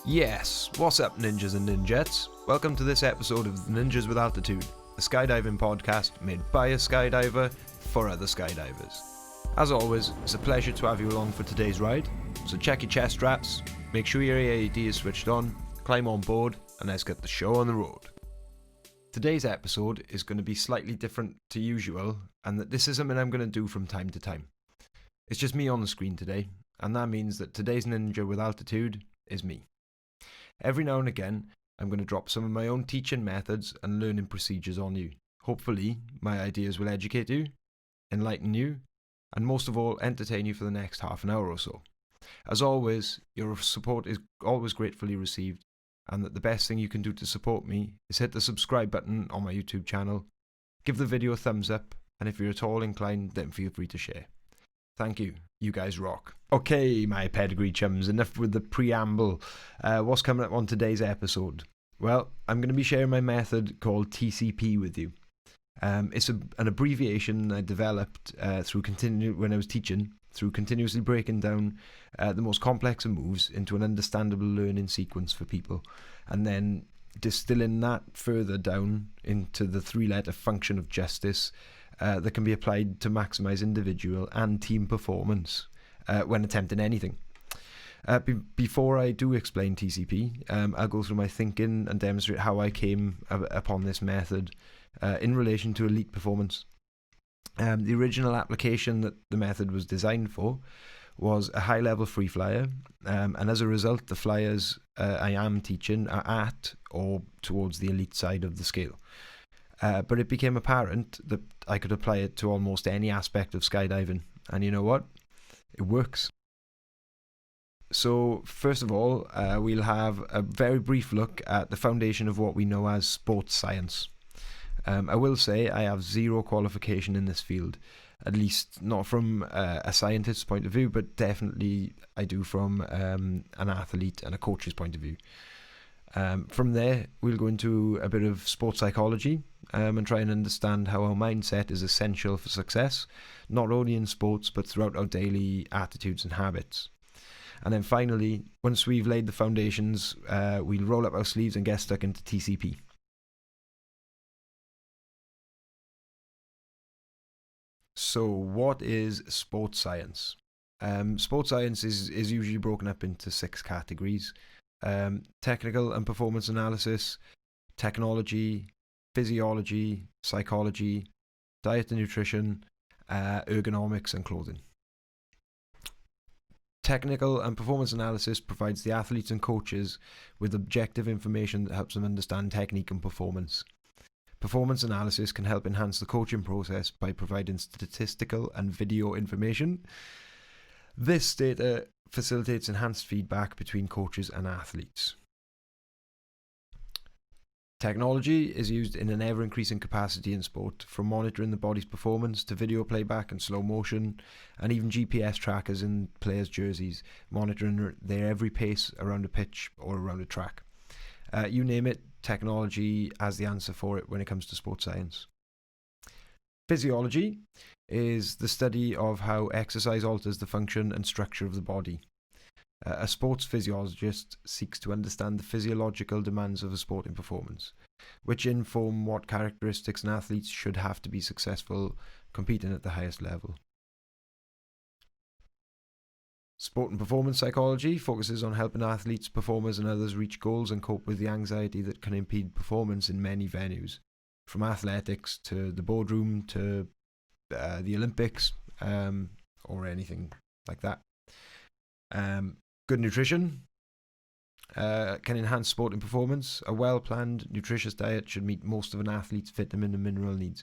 Yes, what's up ninjas and ninjettes? Welcome to this episode of Ninjas with Altitude, a skydiving podcast made by a skydiver for other skydivers. As always, it's a pleasure to have you along for today's ride, so check your chest straps, make sure your AED is switched on, climb on board, and let's get the show on the road. Today's episode is going to be slightly different to usual, and that this is something I'm going to do from time to time. It's just me on the screen today, and that means that today's Ninja with Altitude is me. Every now and again, I'm going to drop some of my own teaching methods and learning procedures on you. Hopefully, my ideas will educate you, enlighten you, and most of all, entertain you for the next half an hour or so. As always, your support is always gratefully received, and that the best thing you can do to support me is hit the subscribe button on my YouTube channel, give the video a thumbs up, and if you're at all inclined, then feel free to share. Thank you. You guys rock. Okay, my pedigree chums, enough with the preamble. What's coming up on today's episode? Well, I'm going to be sharing my method called T.C.P with you. It's an abbreviation I developed when I was teaching, through continuously breaking down the most complex of moves into an understandable learning sequence for people, and then distilling that further down into the three-letter function of justice that can be applied to maximise individual and team performance when attempting anything. Before I do explain TCP, I'll go through my thinking and demonstrate how I came upon this method in relation to elite performance. The original application that the method was designed for was a high-level free flyer, and as a result, the flyers I am teaching are at or towards the elite side of the scale. But it became apparent that I could apply it to almost any aspect of skydiving. And you know what? It works. So, first of all, we'll have a very brief look at the foundation of what we know as sports science. I will say I have zero qualification in this field, at least not from a scientist's point of view, but definitely I do from an athlete and a coach's point of view. From there, we'll go into a bit of sports psychology and try and understand how our mindset is essential for success, not only in sports, but throughout our daily attitudes and habits. And then finally, once we've laid the foundations, we'll roll up our sleeves and get stuck into TCP. So what is sports science? Sports science is usually broken up into 6 categories. Technical and performance analysis, technology, physiology, psychology, diet and nutrition, ergonomics and clothing. Technical and performance analysis provides the athletes and coaches with objective information that helps them understand technique and performance. Performance analysis can help enhance the coaching process by providing statistical and video information. This data facilitates enhanced feedback between coaches and athletes. Technology is used in an ever-increasing capacity in sport, from monitoring the body's performance to video playback and slow motion, and even GPS trackers in players' jerseys, monitoring their every pace around a pitch or around a track. You name it, technology has the answer for it when it comes to sports science. Physiology is the study of how exercise alters the function and structure of the body. A sports physiologist seeks to understand the physiological demands of a sporting performance, which inform what characteristics an athlete should have to be successful competing at the highest level. Sport and performance psychology focuses on helping athletes, performers and others reach goals and cope with the anxiety that can impede performance in many venues, from athletics to the boardroom to the Olympics, or anything like that. Good nutrition can enhance sporting performance. A well-planned, nutritious diet should meet most of an athlete's vitamin and mineral needs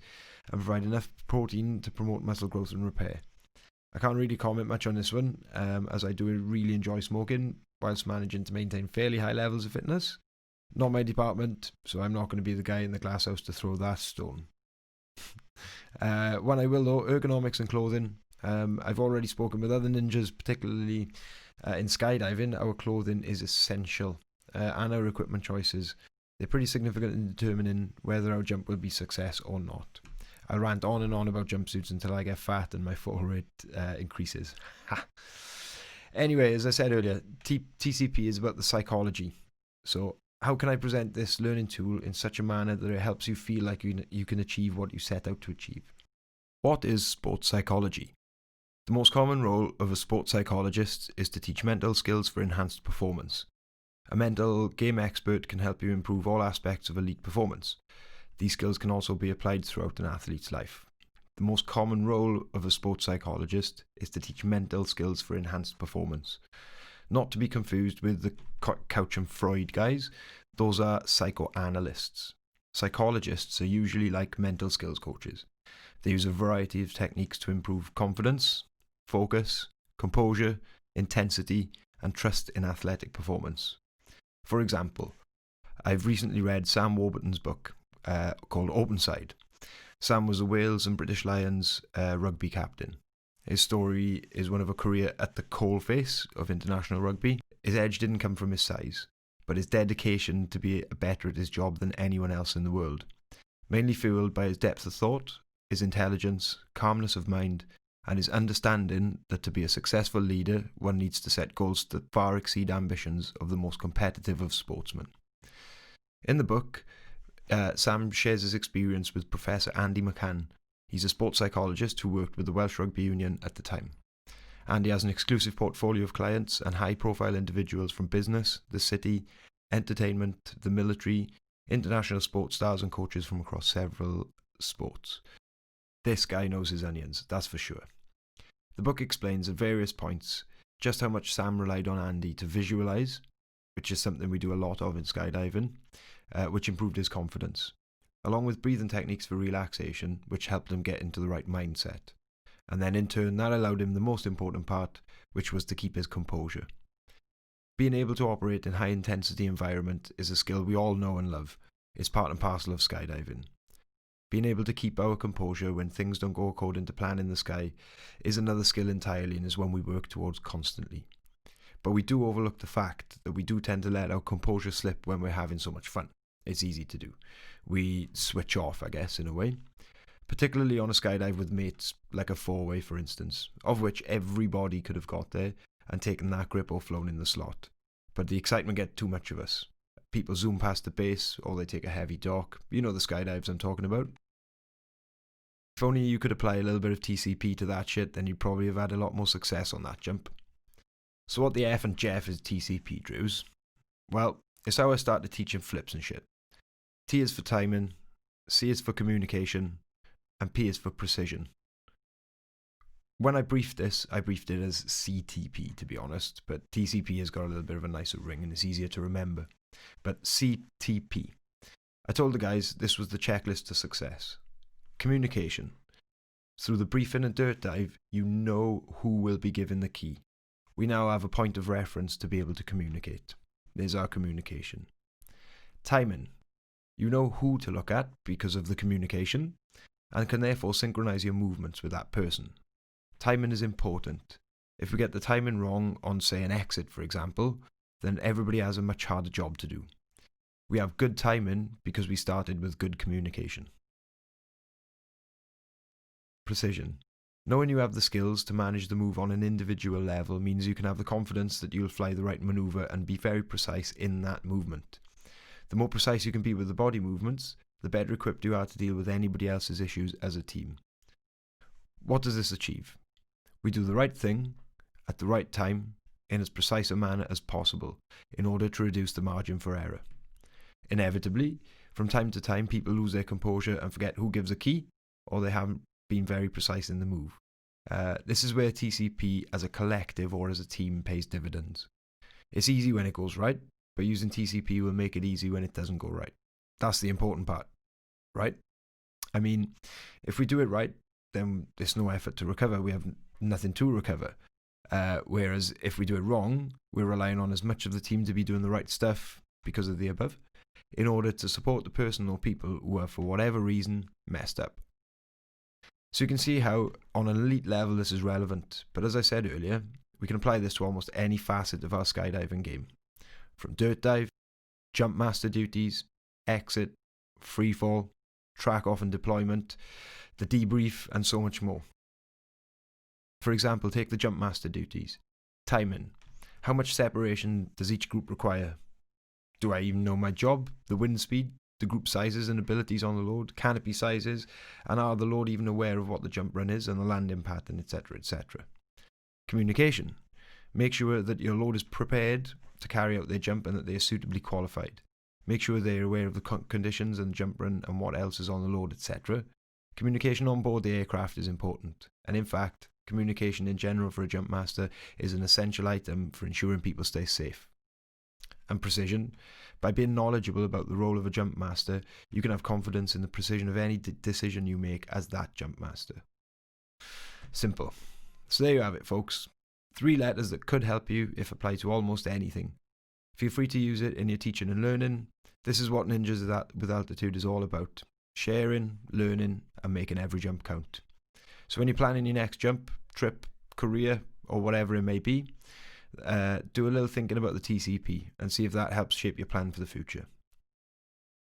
and provide enough protein to promote muscle growth and repair. I can't really comment much on this one, as I do really enjoy smoking whilst managing to maintain fairly high levels of fitness. Not my department, so I'm not going to be the guy in the glass house to throw that stone. One I will though, ergonomics and clothing. I've already spoken with other ninjas, particularly in skydiving. Our clothing is essential, and our equipment choices. They're pretty significant in determining whether our jump will be success or not. I'll rant on and on about jumpsuits until I get fat and my fall rate increases. Anyway, as I said earlier, TCP is about the psychology. So how can I present this learning tool in such a manner that it helps you feel like you can achieve what you set out to achieve? What is sports psychology? The most common role of a sports psychologist is to teach mental skills for enhanced performance. A mental game expert can help you improve all aspects of elite performance. These skills can also be applied throughout an athlete's life. The most common role of a sports psychologist is to teach mental skills for enhanced performance. Not to be confused with the Couch and Freud guys, those are psychoanalysts. Psychologists are usually like mental skills coaches. They use a variety of techniques to improve confidence, focus, composure, intensity, and trust in athletic performance. For example, I've recently read Sam Warburton's book called Open Side. Sam was a Wales and British Lions rugby captain. His story is one of a career at the coalface of international rugby. His edge didn't come from his size, but his dedication to be better at his job than anyone else in the world, mainly fueled by his depth of thought, his intelligence, calmness of mind, and his understanding that to be a successful leader, one needs to set goals that far exceed ambitions of the most competitive of sportsmen. In the book, Sam shares his experience with Professor Andy McCann. He's a sports psychologist who worked with the Welsh Rugby Union at the time. Andy has an exclusive portfolio of clients and high-profile individuals from business, the city, entertainment, the military, international sports stars and coaches from across several sports. This guy knows his onions, that's for sure. The book explains at various points just how much Sam relied on Andy to visualise, which is something we do a lot of in skydiving, which improved his confidence, along with breathing techniques for relaxation, which helped him get into the right mindset. And then in turn, that allowed him the most important part, which was to keep his composure. Being able to operate in high-intensity environment is a skill we all know and love. It's part and parcel of skydiving. Being able to keep our composure when things don't go according to plan in the sky is another skill entirely and is one we work towards constantly. But we do overlook the fact that we do tend to let our composure slip when we're having so much fun. It's easy to do. We switch off, I guess, in a way. Particularly on a skydive with mates, like a four-way for instance, of which everybody could have got there and taken that grip or flown in the slot. But the excitement gets too much of us. People zoom past the base or they take a heavy dock. You know the skydives I'm talking about. If only you could apply a little bit of TCP to that shit, then you'd probably have had a lot more success on that jump. So what the F and Jeff is TCP, Drews? Well, it's how I started teaching flips and shit. T is for timing, C is for communication, and P is for precision. When I briefed this, I briefed it as CTP, to be honest, but TCP has got a little bit of a nicer ring and it's easier to remember. But CTP. I told the guys this was the checklist to success. Communication. Through the briefing and dirt dive, you know who will be given the key. We now have a point of reference to be able to communicate. There's our communication. Timing. You know who to look at because of the communication, and can therefore synchronize your movements with that person. Timing is important. If we get the timing wrong on, say, an exit, for example, then everybody has a much harder job to do. We have good timing because we started with good communication. Precision. Knowing you have the skills to manage the move on an individual level means you can have the confidence that you'll fly the right maneuver and be very precise in that movement. The more precise you can be with the body movements, the better equipped you are to deal with anybody else's issues as a team. What does this achieve? We do the right thing, at the right time, in as precise a manner as possible, in order to reduce the margin for error. Inevitably, from time to time, people lose their composure and forget who gives a key, or they haven't been very precise in the move. This is where TCP as a collective or as a team pays dividends. It's easy when it goes right, but using TCP will make it easy when it doesn't go right. That's the important part, right? I mean, if we do it right, then there's no effort to recover. We have nothing to recover. Whereas if we do it wrong, we're relying on as much of the team to be doing the right stuff because of the above, in order to support the person or people who are, for whatever reason, messed up. So you can see how, on an elite level, this is relevant. But as I said earlier, we can apply this to almost any facet of our skydiving game. From dirt dive, jump master duties, exit, free fall, track off and deployment, the debrief, and so much more. For example, take the jump master duties. Timing. How much separation does each group require? Do I even know my job, the wind speed, the group sizes and abilities on the load, canopy sizes, and are the load even aware of what the jump run is and the landing pattern, etc., etc. Communication. Make sure that your load is prepared to carry out their jump and that they are suitably qualified. Make sure they are aware of the conditions and jump run and what else is on the load, etc. Communication on board the aircraft is important, and in fact, communication in general for a jump master is an essential item for ensuring people stay safe. And precision. By being knowledgeable about the role of a jump master, you can have confidence in the precision of any decision you make as that jump master. Simple. So there you have it, folks. 3 letters that could help you if applied to almost anything. Feel free to use it in your teaching and learning. This is what Ninjas with Altitude is all about. Sharing, learning, and making every jump count. So when you're planning your next jump, trip, career, or whatever it may be, do a little thinking about the T.C.P. and see if that helps shape your plan for the future.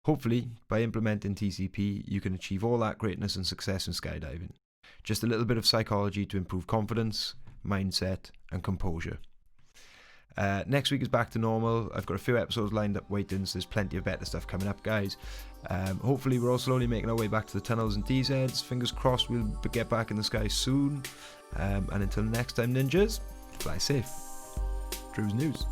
Hopefully, by implementing T.C.P, you can achieve all that greatness and success in skydiving. Just a little bit of psychology to improve confidence, mindset, and composure. Next week is back to normal. I've got a few episodes lined up waiting, so there's plenty of better stuff coming up, guys. Hopefully we're all slowly making our way back to the tunnels and DZs. Fingers crossed we'll get back in the sky soon. And until next time, ninjas, fly safe. Drew's News.